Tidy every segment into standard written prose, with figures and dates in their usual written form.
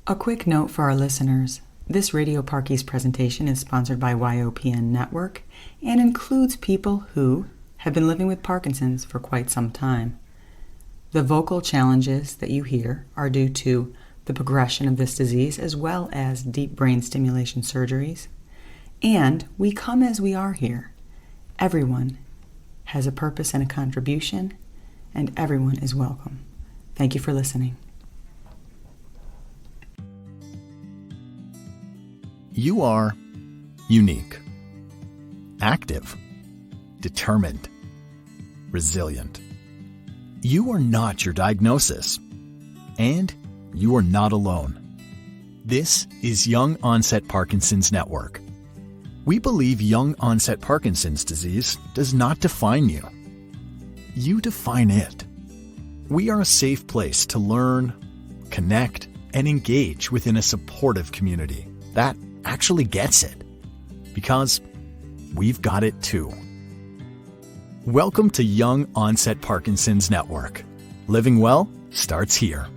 A quick note for our listeners. This Radio Parkies presentation is sponsored by YOPN Network and includes people who have been living with Parkinson's for quite some time. The vocal challenges that you hear are due to the progression of this disease as well as deep brain stimulation surgeries. And we come as we are here. Everyone has a purpose and a contribution, and everyone is welcome. Thank you for listening. You are unique, active, determined, resilient. You are not your diagnosis, and you are not alone. This is Young Onset Parkinson's Network. We believe young onset Parkinson's disease does not define you. You define it. We are a safe place to learn, connect, and engage within a supportive community that actually gets it, because we've got it too. Welcome to Young Onset Parkinson's Network. Living well starts here.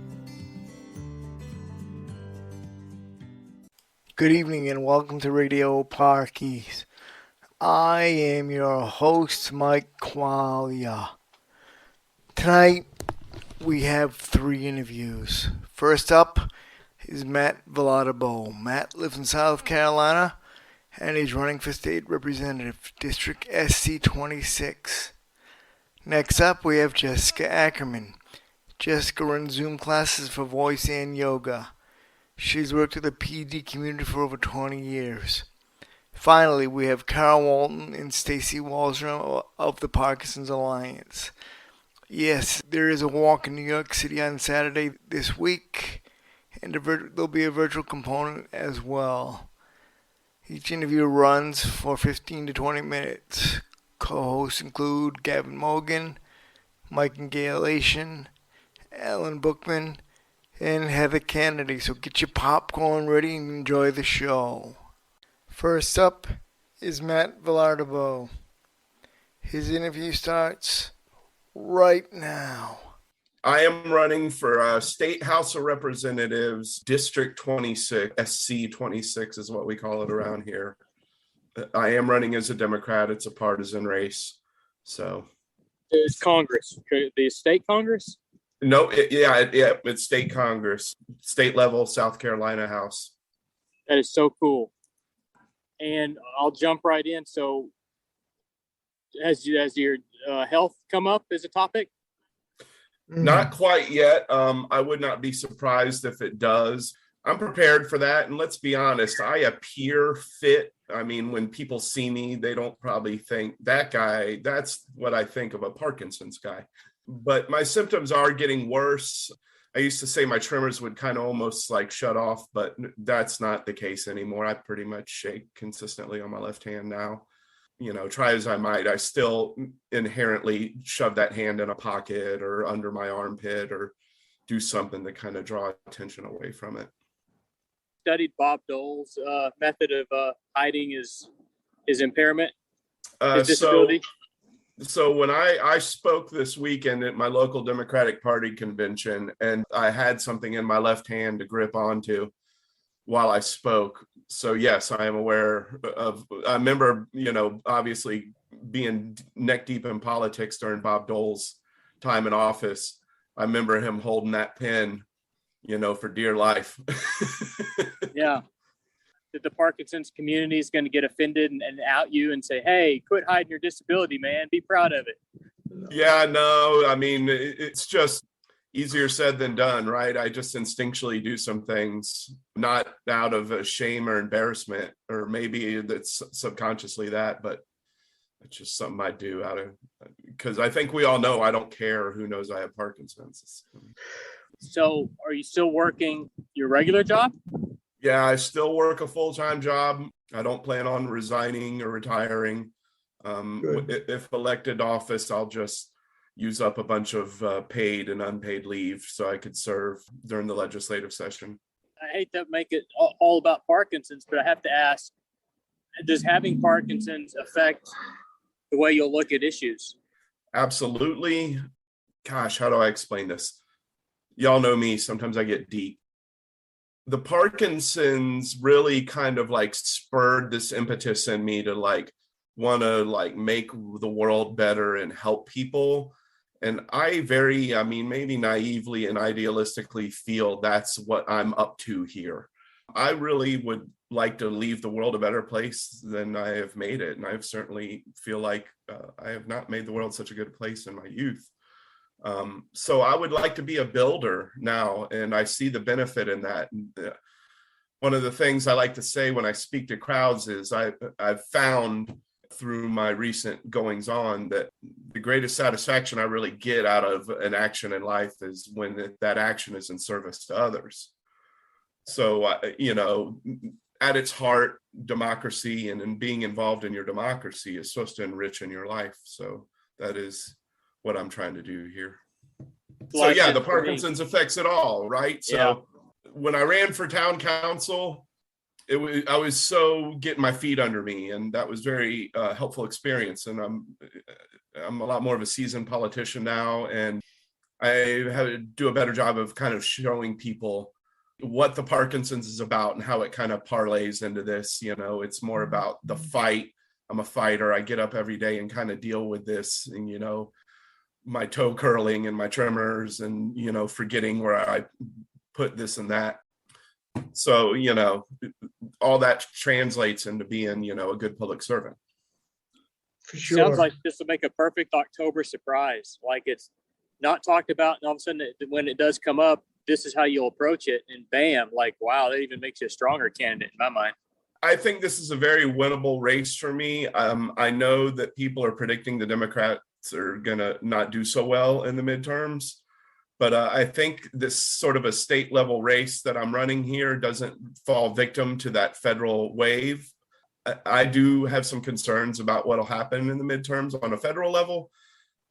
Good evening and welcome to Radio Parkies. I am your host, Mike Qualia. Tonight we have 3 interviews. First up is Matt Vilardebo. Matt lives in South Carolina and he's running for state representative, District SC26. Next up we have Jessica Ackerman. Jessica runs Zoom classes for voice and yoga. She's worked with the PD community for over 20 years. Finally, we have Carol Walton and Stacy Wallstrom of the Parkinson's Alliance. Yes, there is a walk in New York City on Saturday this week, and there'll be a virtual component as well. Each interview runs for 15 to 20 minutes. Co-hosts include Gavin Mogan, Mike and Gail Ation, Alan Bookman, and Heather Kennedy. So get your popcorn ready and enjoy the show. First up is Matt Vilardebo. His interview starts right now. I am running for State House of Representatives, District 26, SC 26 is what we call it around here. I am running as a Democrat. It's a partisan race. So it's Congress, the state Congress? No, it's state Congress, state level, South Carolina House. That is so cool. And I'll jump right in. So has your health come up as a topic? Not quite yet. I would not be surprised if it does. I'm prepared for that. And let's be honest, I appear fit. I mean, when people see me, they don't probably think that guy, that's what I think of a Parkinson's guy. But my symptoms are getting worse. I used to say my tremors would kind of almost like shut off, but that's not the case anymore. I pretty much shake consistently on my left hand now. You know, try as I might, I still inherently shove that hand in a pocket or under my armpit or do something to kind of draw attention away from it. Studied Bob Dole's method of hiding his impairment, his disability. So when I spoke this weekend at my local Democratic Party convention, and I had something in my left hand to grip onto while I spoke. So yes, I am aware of, I remember, obviously being neck deep in politics during Bob Dole's time in office. I remember him holding that pen, for dear life. Yeah. That the Parkinson's community is going to get offended and out you and say, hey, quit hiding your disability, man. Be proud of it. Yeah, no, I mean, it's just easier said than done, right? I just instinctually do some things, not out of a shame or embarrassment, or maybe that's subconsciously that, but it's just something I do because I think we all know I don't care who knows I have Parkinson's. So are you still working your regular job? Yeah, I still work a full-time job. I don't plan on resigning or retiring. If elected to office, I'll just use up a bunch of paid and unpaid leave so I could serve during the legislative session. I hate to make it all about Parkinson's, but I have to ask, does having Parkinson's affect the way you'll look at issues? Absolutely. Gosh, how do I explain this? Y'all know me. Sometimes I get deep. the Parkinson's really kind of like spurred this impetus in me to like want to like make the world better and help people. And I mean, maybe naively and idealistically feel that's what I'm up to here. I really would like to leave the world a better place than I have made it. And I certainly feel like I have not made the world such a good place in my youth. So I would like to be a builder now, and I see the benefit in that. One of the things I like to say when I speak to crowds is I've found through my recent goings on that the greatest satisfaction I really get out of an action in life is when that action is in service to others. So, at its heart, democracy and being involved in your democracy is supposed to enrich in your life. So that is what I'm trying to do here. So yeah, the Parkinson's affects it all, right? So when I ran for town council, I was so getting my feet under me, and that was very helpful experience. And I'm a lot more of a seasoned politician now, and I have to do a better job of kind of showing people what the Parkinson's is about and how it kind of parlays into this. It's more about the fight. I'm a fighter. I get up every day and kind of deal with this, and my toe curling and my tremors and forgetting where I put this and that. So all that translates into being a good public servant. For sure. Sounds like this will make a perfect October surprise. Like, it's not talked about, and all of a sudden when it does come up, this is how you'll approach it, and bam, like, wow, that even makes you a stronger candidate in my mind. I think this is a very winnable race for me. I know that people are predicting the Democrats are going to not do so well in the midterms, but I think this sort of a state level race that I'm running here doesn't fall victim to that federal wave. I do have some concerns about what will happen in the midterms on a federal level,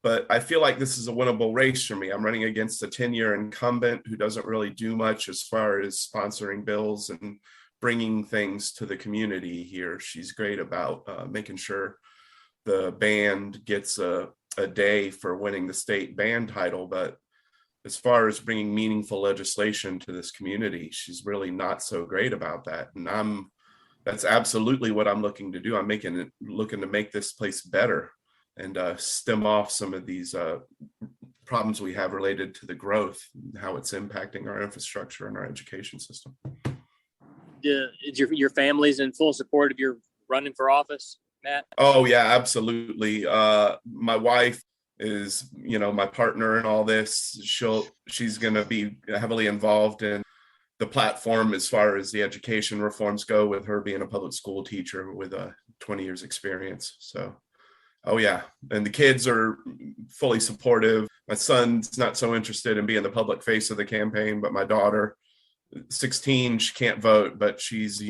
but I feel like this is a winnable race for me. I'm running against a 10-year incumbent who doesn't really do much as far as sponsoring bills and bringing things to the community here. She's great about making sure the band gets a day for winning the state band title, but as far as bringing meaningful legislation to this community, she's really not so great about that. And that's absolutely what I'm looking to do. I'm looking to make this place better and stem off some of these problems we have related to the growth, how it's impacting our infrastructure and our education system. Is your family's in full support of your running for office, Matt? Oh yeah, absolutely. My wife is, my partner in all this. She's going to be heavily involved in the platform as far as the education reforms go, with her being a public school teacher with 20 years experience. So, oh yeah. And the kids are fully supportive. My son's not so interested in being the public face of the campaign, but my daughter, 16, she can't vote, but she's,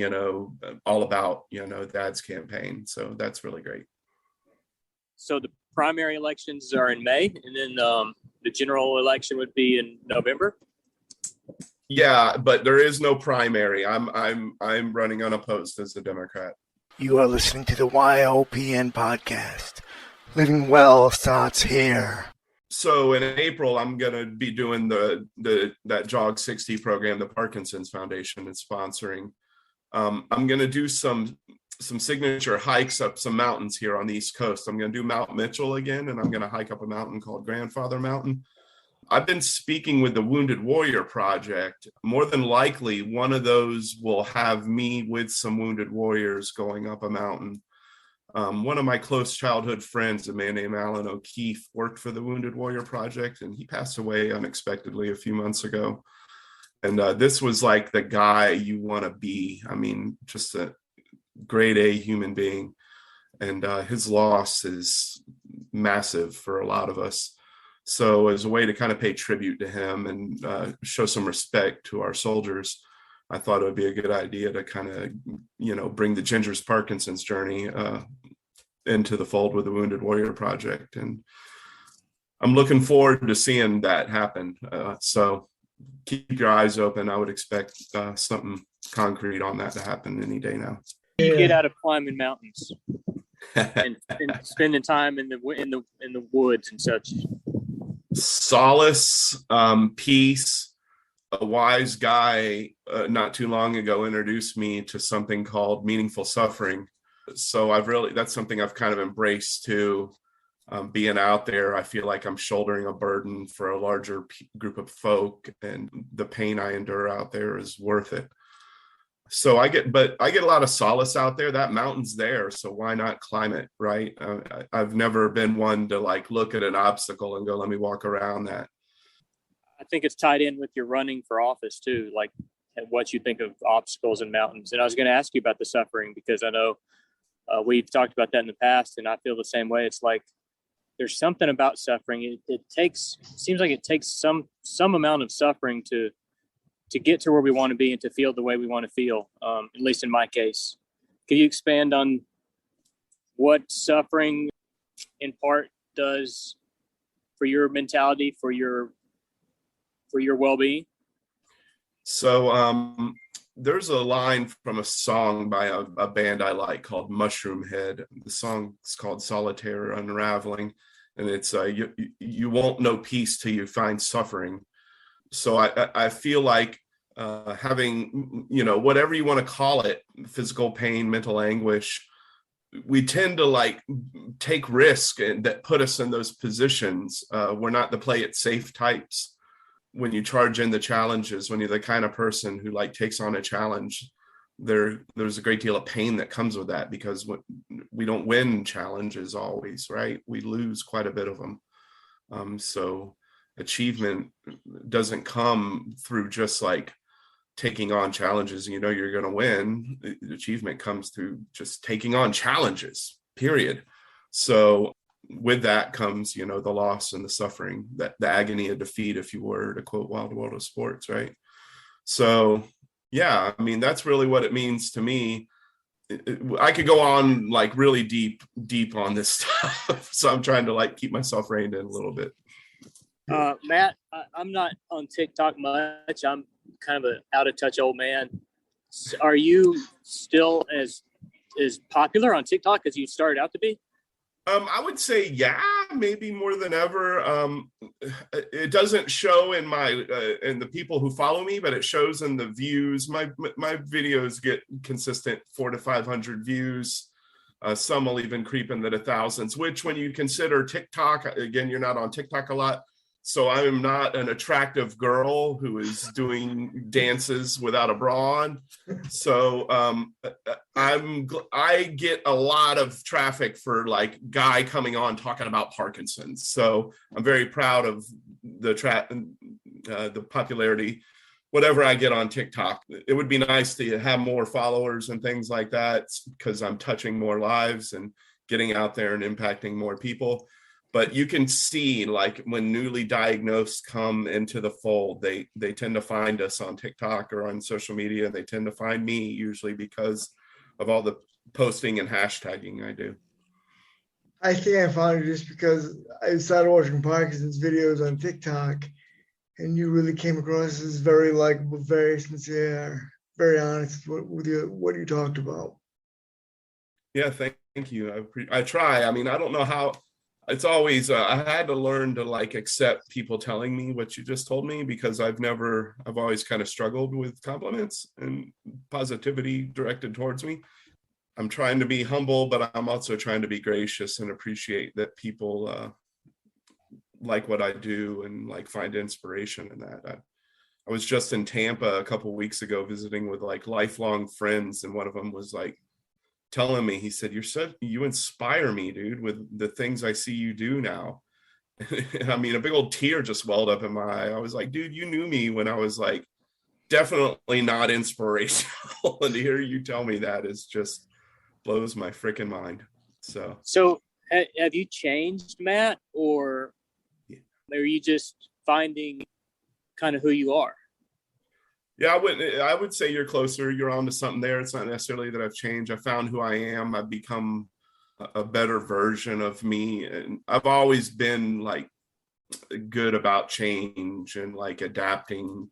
all about, dad's campaign. So that's really great. So the primary elections are in May, and then the general election would be in November. Yeah, but there is no primary. I'm running unopposed as a Democrat. You are listening to the YOPN podcast. Living well starts here. So in April, I'm going to be doing that Jog 60 program the Parkinson's Foundation is sponsoring. I'm going to do some signature hikes up some mountains here on the East Coast. I'm going to do Mount Mitchell again, and I'm going to hike up a mountain called Grandfather Mountain. I've been speaking with the Wounded Warrior Project. More than likely, one of those will have me with some wounded warriors going up a mountain. One of my close childhood friends, a man named Alan O'Keefe, worked for the Wounded Warrior Project, and he passed away unexpectedly a few months ago. And this was like the guy you want to be. I mean, just a grade A human being. And his loss is massive for a lot of us. So as a way to kind of pay tribute to him and show some respect to our soldiers, I thought it would be a good idea to kind of, bring the Ginger's Parkinson's journey into the fold with the Wounded Warrior Project. And I'm looking forward to seeing that happen. So keep your eyes open. I would expect something concrete on that to happen any day now. You get out of climbing mountains and spending time in the woods and such. Solace, peace, a wise guy not too long ago introduced me to something called meaningful suffering. So that's something I've kind of embraced too. Being out there, I feel like I'm shouldering a burden for a larger group of folk, and the pain I endure out there is worth it. So I get a lot of solace out there. That mountain's there, so why not climb it, right? I've never been one to like look at an obstacle and go, let me walk around that. I think it's tied in with your running for office too, like what you think of obstacles and mountains. And I was going to ask you about the suffering, because I know we've talked about that in the past, and I feel the same way. It's like there's something about suffering. It seems like it takes some amount of suffering to get to where we want to be and to feel the way we want to feel, at least in my case. Can you expand on what suffering in part does for your mentality, for your well-being? So there's a line from a song by a band I like called Mushroom Head. The song is called Solitaire Unraveling, and it's you won't know peace till you find suffering. So I feel like having, whatever you want to call it, physical pain, mental anguish, we tend to like take risk and that put us in those positions. We're not the play it safe types. When you charge in the challenges, when you're the kind of person who like takes on a challenge, there's a great deal of pain that comes with that, because we don't win challenges always, right? We lose quite a bit of them. So achievement doesn't come through just like taking on challenges and you're going to win. Achievement comes through just taking on challenges, period. So with that comes, the loss and the suffering, that the agony of defeat, if you were to quote Wild World of Sports, right? So yeah, I mean, that's really what it means to me. I could go on like really deep on this stuff. So I'm trying to like keep myself reined in a little bit. Matt, I'm not on TikTok much. I'm kind of an out of touch old man. Are you still as popular on TikTok as you started out to be? I would say, yeah, maybe more than ever. It doesn't show in in the people who follow me, but it shows in the views. My videos get consistent 400 to 500 views. Some will even creep into the thousands, which when you consider TikTok, again, you're not on TikTok a lot. So I am not an attractive girl who is doing dances without a bra on. So I get a lot of traffic for like guy coming on talking about Parkinson's. So I'm very proud of the popularity, whatever I get on TikTok. It would be nice to have more followers and things like that, because I'm touching more lives and getting out there and impacting more people. But you can see, like, when newly diagnosed come into the fold, they tend to find us on TikTok or on social media. They tend to find me usually because of all the posting and hashtagging I do. I think I found you just because I started watching Parkinson's videos on TikTok, and you really came across as very likable, very sincere, very honest with what you talked about. Yeah, thank you. I try. I mean, I don't know how. It's always, I had to learn to like accept people telling me what you just told me, because I've always kind of struggled with compliments and positivity directed towards me. I'm trying to be humble, but I'm also trying to be gracious and appreciate that people like what I do and like find inspiration in that. I was just in Tampa a couple of weeks ago visiting with like lifelong friends, and one of them was like, telling me, he said, you inspire me, dude, with the things I see you do now. I mean, a big old tear just welled up in my eye. I was like, dude, you knew me when I was like definitely not inspirational. And to hear you tell me that is just blows my freaking mind. So have you changed, Matt, or are you just finding kind of who you are? Yeah, I would say you're closer. You're onto something there. It's not necessarily that I've changed. I found who I am. I've become a better version of me. And I've always been like good about change and like adapting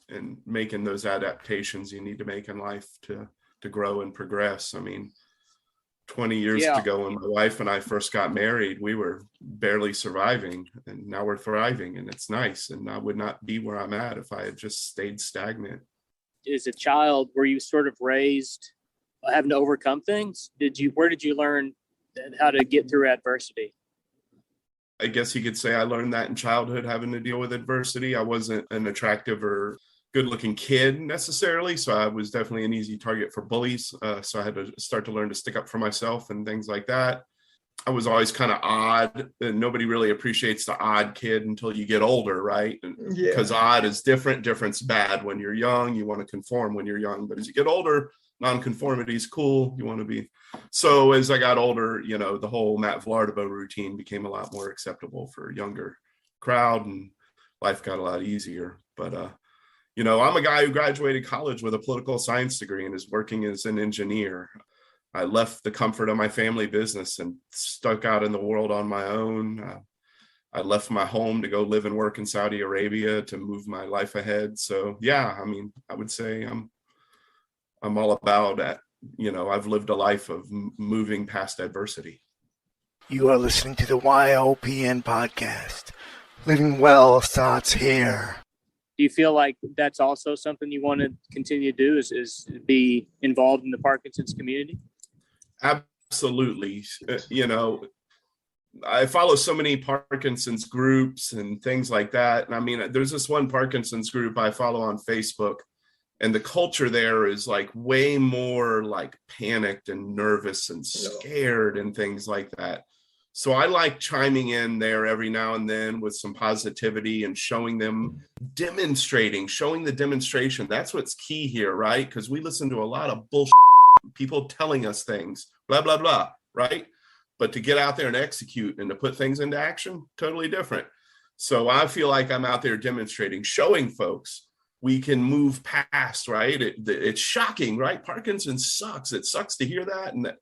and making those adaptations you need to make in life to grow and progress. I mean, 20 years ago when my wife and I first got married, we were barely surviving, and now we're thriving, and it's nice. And I would not be where I'm at if I had just stayed stagnant. As a child, were you sort of raised having to overcome things? Where did you learn how to get through adversity? I guess you could say I learned that in childhood, having to deal with adversity. I wasn't an attractive or good-looking kid necessarily, so I was definitely an easy target for bullies. So I had to start to learn to stick up for myself and things like that. I was always kind of odd, and nobody really appreciates the odd kid until you get older, right? Because odd is different. Difference bad. When you're young, you want to conform when you're young, but as you get older, nonconformity is cool. You want to be. So as I got older, the whole Matt Vilardebo routine became a lot more acceptable for a younger crowd, and life got a lot easier. But I'm a guy who graduated college with a political science degree and is working as an engineer. I left the comfort of my family business and stuck out in the world on my own. I left my home to go live and work in Saudi Arabia to move my life ahead. So I would say I'm all about that. I've lived a life of moving past adversity. You are listening to the YOPN podcast. Living well starts here. Do you feel like that's also something you want to continue to do, is be involved in the Parkinson's community? Absolutely. I follow so many Parkinson's groups and things like that. And there's this one Parkinson's group I follow on Facebook, and the culture there is like way more like panicked and nervous and scared and things like that. So I like chiming in there every now and then with some positivity and showing the demonstration. That's what's key here, right? Because we listen to a lot of bullshit, people telling us things, blah, blah, blah, right? But to get out there and execute and to put things into action, totally different. So I feel like I'm out there demonstrating, showing folks we can move past, right? It's shocking, right? Parkinson's sucks. It sucks to hear that. And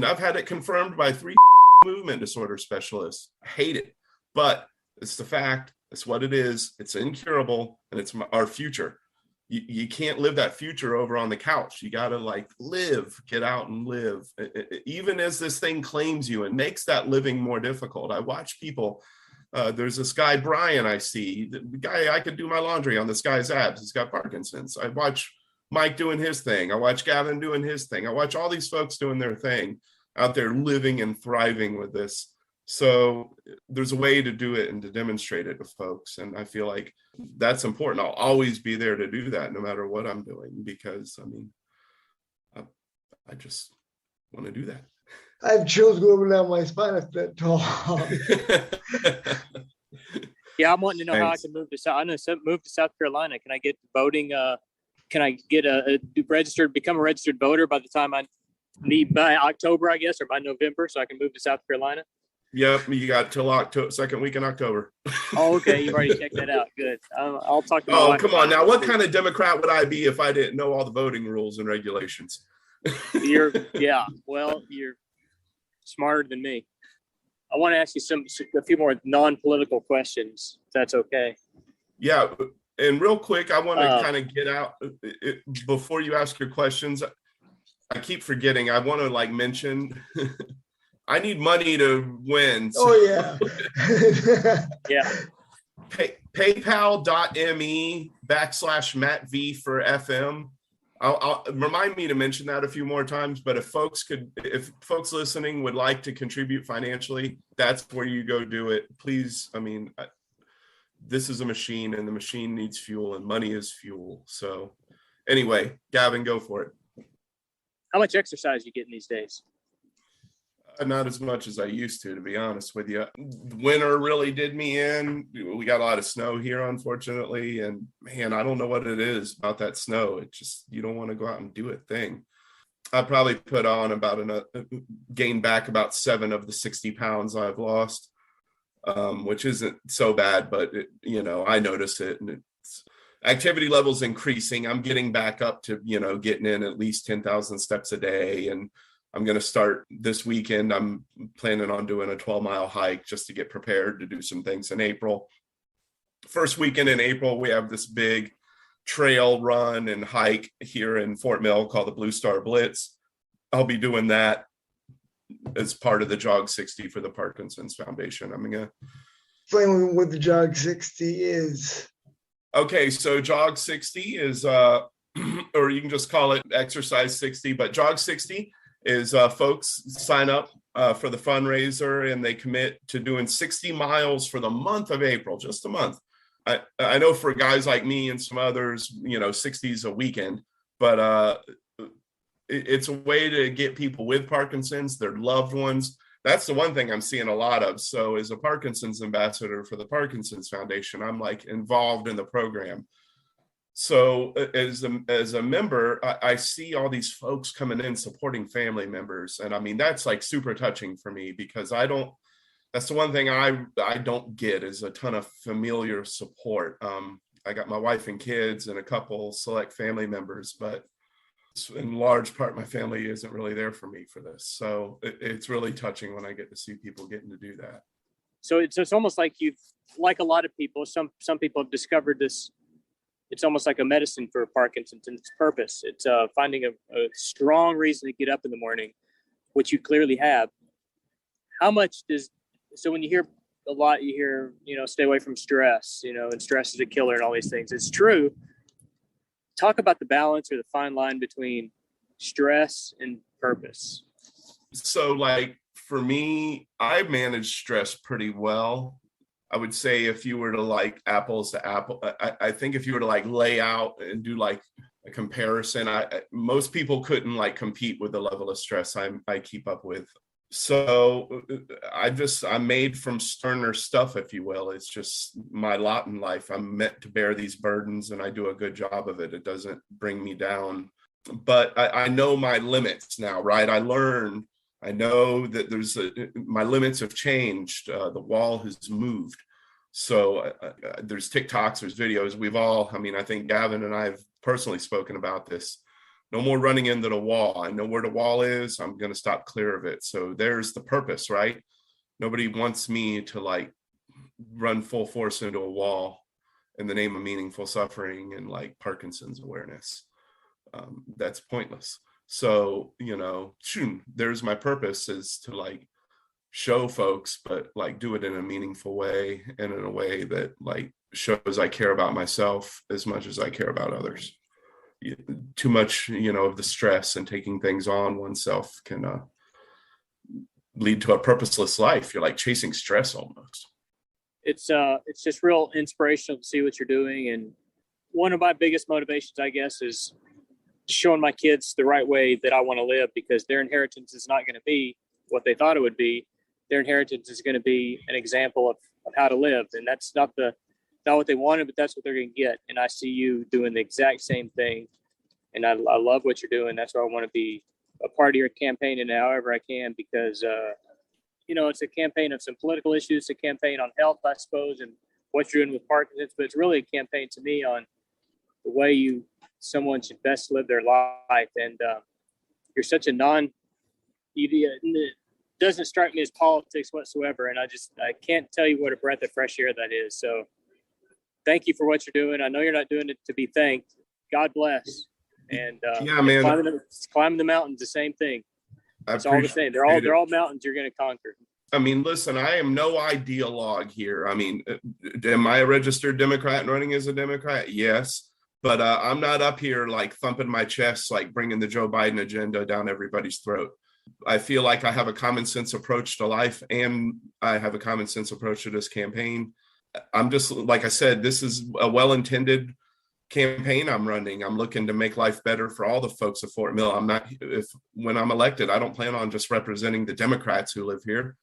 I've had it confirmed by 3 movement disorder specialists. I hate it, but it's the fact. It's what it is. It's incurable, and it's our future. You can't live that future over on the couch. You got to live, get out and live. Even as this thing claims you and makes that living more difficult. I watch people. There's this guy, Brian, I see. The guy I could do my laundry on, this guy's abs. He's got Parkinson's. I watch Mike doing his thing. I watch Gavin doing his thing. I watch all these folks doing their thing out there living and thriving with this. So there's a way to do it and to demonstrate it to folks. And I feel like that's important. I'll always be there to do that no matter what I'm doing, because I just want to do that. I have chills going down my spine at that talk. Yeah, I'm wanting to know how I can move to South Carolina. Can I get voting? Can I get become a registered voter by the time I need by October, I guess, or by November, so I can move to South Carolina? Yep, you got till second week in October. Oh, okay, you've already checked that out. Good. I'll talk to. Oh, come on now! What kind of Democrat would I be if I didn't know all the voting rules and regulations? You're smarter than me. I want to ask you a few more non-political questions, if that's okay. Yeah, and real quick, I want to kind of get out before you ask your questions. I keep forgetting. I want to mention. I need money to win. So. Oh yeah. Yeah. PayPal.me/Matt V for FM. I'll remind me to mention that a few more times. But if folks listening would like to contribute financially, that's where you go do it. Please. This is a machine, and the machine needs fuel, and money is fuel. So anyway, Gavin, go for it. How much exercise are you getting these days? Not as much as I used to be honest with you. Winter really did me in. We got a lot of snow here, unfortunately. And man, I don't know what it is about that snow. It just, you don't want to go out and do a thing. I probably put on gained back about 7 of the 60 pounds I've lost, which isn't so bad, but I notice it, and it's activity levels increasing. I'm getting back up to, getting in at least 10,000 steps a day. And I'm going to start this weekend. I'm planning on doing a 12-mile hike just to get prepared to do some things in April. First weekend in April, we have this big trail run and hike here in Fort Mill called the Blue Star Blitz. I'll be doing that. as part of the Jog 60 for the Parkinson's Foundation. I'm gonna explain what the Jog 60 is. Okay, so Jog 60 is, or you can just call it Exercise 60, but Jog 60 is folks sign up for the fundraiser and they commit to doing 60 miles for the month of April, just a month. I know for guys like me and some others, 60 is a weekend, but it's a way to get people with Parkinson's, their loved ones. That's the one thing I'm seeing a lot of. So as a Parkinson's ambassador for the Parkinson's Foundation, I'm like involved in the program. So as a member, I see all these folks coming in supporting family members. And I mean, that's like super touching for me because that's the one thing I don't get is a ton of familiar support. I got my wife and kids and a couple select family members, but in large part, my family isn't really there for me for this. So it's really touching when I get to see people getting to do that. So it's almost like like a lot of people, some people have discovered this. It's almost like a medicine for Parkinson's and its purpose. It's finding a strong reason to get up in the morning, which you clearly have. So when you hear a lot, you hear, stay away from stress, and stress is a killer and all these things. It's true. Talk about the balance or the fine line between stress and purpose. So like for me, I manage stress pretty well. I would say if you were to like apples to apple, I think if you were to like lay out and do like a comparison, most people couldn't like compete with the level of stress I keep up with. So I'm made from sterner stuff, if you will. It's just my lot in life. I'm meant to bear these burdens and I do a good job of it. It doesn't bring me down, but I know my limits now, right? I know that my limits have changed. The wall has moved. So there's TikToks, there's videos. I think Gavin and I have personally spoken about this. No more running into the wall. I know where the wall is. I'm going to stop clear of it. So there's the purpose, right? Nobody wants me to like run full force into a wall in the name of meaningful suffering and like Parkinson's awareness. That's pointless. So, there's my purpose is to like show folks, but like do it in a meaningful way and in a way that like shows I care about myself as much as I care about others. Too much, of the stress and taking things on oneself can lead to a purposeless life. You're like chasing stress almost. It's just real inspirational to see what you're doing. And one of my biggest motivations, I guess, is showing my kids the right way that I want to live, because their inheritance is not going to be what they thought it would be. Their inheritance is going to be an example of how to live. And that's not what they wanted, but that's what they're going to get. And I see you doing the exact same thing. And I love what you're doing. That's why I want to be a part of your campaign in however I can, because, it's a campaign of some political issues, a campaign on health, I suppose, and what you're doing with Parkinson's, but it's really a campaign to me on the way someone should best live their life. And you're such a it doesn't strike me as politics whatsoever. And I can't tell you what a breath of fresh air that is. So thank you for what you're doing. I know you're not doing it to be thanked. God bless. And man, climbing the mountains, the same thing. It's all the same. They're all mountains you're going to conquer. I mean, listen, I am no ideologue here. I mean, am I a registered Democrat and running as a Democrat? Yes. But I'm not up here like thumping my chest, like bringing the Joe Biden agenda down everybody's throat. I feel like I have a common sense approach to life, and I have a common sense approach to this campaign. I'm just, like I said, this is a well-intended campaign I'm running. I'm looking to make life better for all the folks of Fort Mill. When I'm elected, I don't plan on just representing the Democrats who live here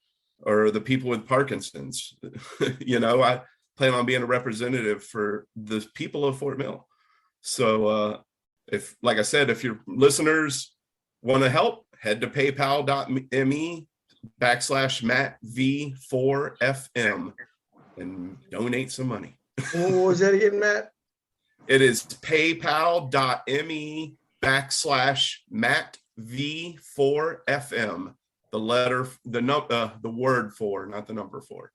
or the people with Parkinson's. I plan on being a representative for the people of Fort Mill. So if your listeners want to help, head to paypal.me/MattV4FM and donate some money. What was that again, Matt? It is paypal.me/MattV4FM. The word 4, not the number 4.